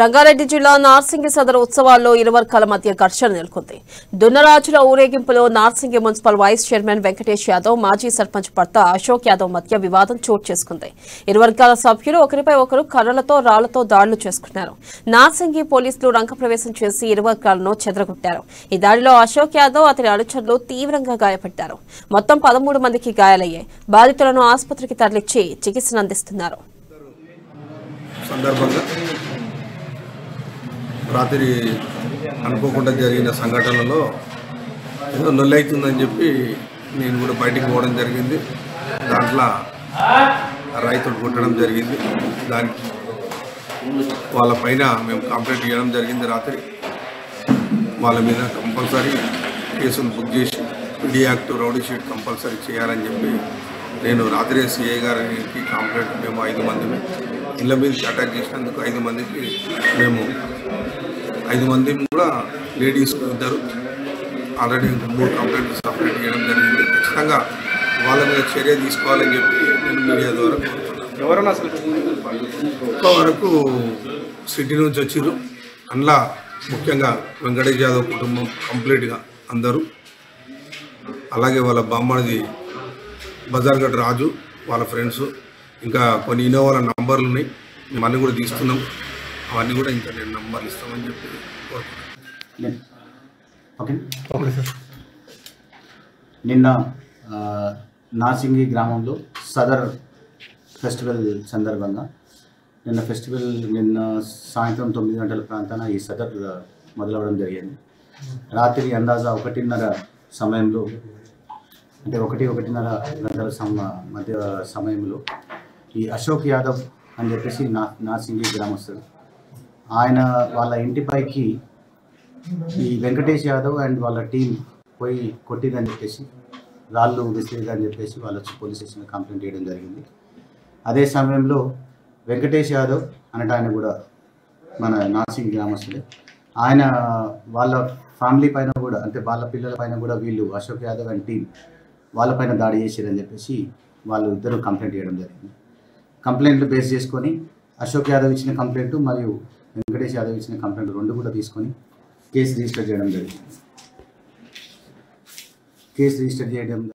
రంగారెడ్డి జిల్లా నార్సింగి సదరు ఉత్సవాల్లో ఇరు వర్గాల మధ్య ఘర్షణ నెలకొంది. దున్నరాజుల ఊరేగింపులో Narsingi municipal vice chairman Venkatesh Yadav, మాజీ సర్పంచ్ భర్త అశోక్ యాదవ్ మధ్య వివాదం చోటు చేసుకుంది. ఇరు వర్గాల సభ్యులు ఒకరిపై ఒకరు కర్రలతో, రాళ్లతో దాడులు చేసుకున్నారు. నార్సింగి పోలీసులు రంగప్రవేశం చేసి ఇరు వర్గాలను చెదరగొట్టారు. ఈ దాడిలో అశోక్ యాదవ్, అతని అనుచరులు తీవ్రంగా గాయపడ్డారు. మొత్తం 13 మందికి గాయాలయ్యాయి. బాధితులను ఆసుపత్రికి తరలించి చికిత్సను అందిస్తున్నారు. రాత్రి అనుకోకుండా జరిగిన సంఘటనలో ఏదో నొల్లైతుందని చెప్పి నేను కూడా బయటికి పోవడం జరిగింది. దాంట్లో రైతులు కొట్టడం జరిగింది. దానికి వాళ్ళ పైన మేము కంప్లైంట్ ఇవ్వడం జరిగింది. రాత్రి వాళ్ళ మీద కంపల్సరీ కేసులు బుక్ చేసి పిడి యాక్ట్, రౌడీ షీట్ కంపల్సరీ చేయాలని చెప్పి నేను రాత్రి సిఐ గారికి కంప్లైంట్ మేము 5 మందిని ఇళ్ళ మీదకి అటాక్ చేసినందుకు 5 మందికి మేము 5 మంది కూడా లేడీస్ ఇద్దరు ఆల్రెడీ 3 కంప్లైంట్లు సపరేట్ చేయడం జరిగింది. ఖచ్చితంగా వాళ్ళ మీద చర్య తీసుకోవాలని చెప్పి నేను మీడియా ద్వారా కోరుతున్నాను. ఎవరన్నా అసలు ఇంతవరకు సిటీ నుంచి వచ్చారు. అందులో ముఖ్యంగా వెంకటేష్ యాదవ్ కుటుంబం కంప్లీట్గా అందరూ, అలాగే వాళ్ళ బామ్మడిది బజార్గడ్ రాజు, వాళ్ళ ఫ్రెండ్స్, ఇంకా కొన్ని ఇన్నోవాల నంబర్లు ఉన్నాయి. మేము అన్నీ కూడా తీస్తున్నాం. అవన్నీ కూడా ఇంకా నేను నంబర్లు ఇస్తామని చెప్పి కోరుకుంటున్నాను. నిన్న నార్సింగి గ్రామంలో సదర్ ఫెస్టివల్ సందర్భంగా నిన్న సాయంత్రం 9 గంటల ప్రాంతాన ఈ సదర్ మొదలవడం జరిగింది. రాత్రి అందాజా 1:30 సమయంలో, అంటే 1:30 గంటల మధ్య సమయంలో ఈ అశోక్ యాదవ్ అని చెప్పేసి నార్సింగి గ్రామస్తుడు, ఆయన వాళ్ళ ఇంటిపైకి ఈ వెంకటేష్ యాదవ్ అండ్ వాళ్ళ టీం పోయి కొట్టిందని చెప్పేసి, రాళ్ళు విసిరిదని చెప్పేసి వాళ్ళు వచ్చి పోలీస్ స్టేషన్లో కంప్లైంట్ చేయడం జరిగింది. అదే సమయంలో వెంకటేష్ యాదవ్ అనట ఆయన కూడా మన నార్సింగి గ్రామస్తుడే. ఆయన వాళ్ళ ఫ్యామిలీ పైన కూడా, అంటే వాళ్ళ పిల్లల పైన కూడా వీళ్ళు అశోక్ యాదవ్ అండ్ టీం వాళ్ళపైన దాడి చేశారని చెప్పేసి వాళ్ళు ఇద్దరు కంప్లైంట్ చేయడం జరిగింది. కంప్లైంట్లు బేస్ చేసుకొని అశోక్ యాదవ్ ఇచ్చిన కంప్లైంట్ మరియు వెంకటేష్ యాదవ్ ఇచ్చిన కంప్లైంట్ 2 కూడా తీసుకొని కేసు రిజిస్టర్ చేయడం జరిగింది.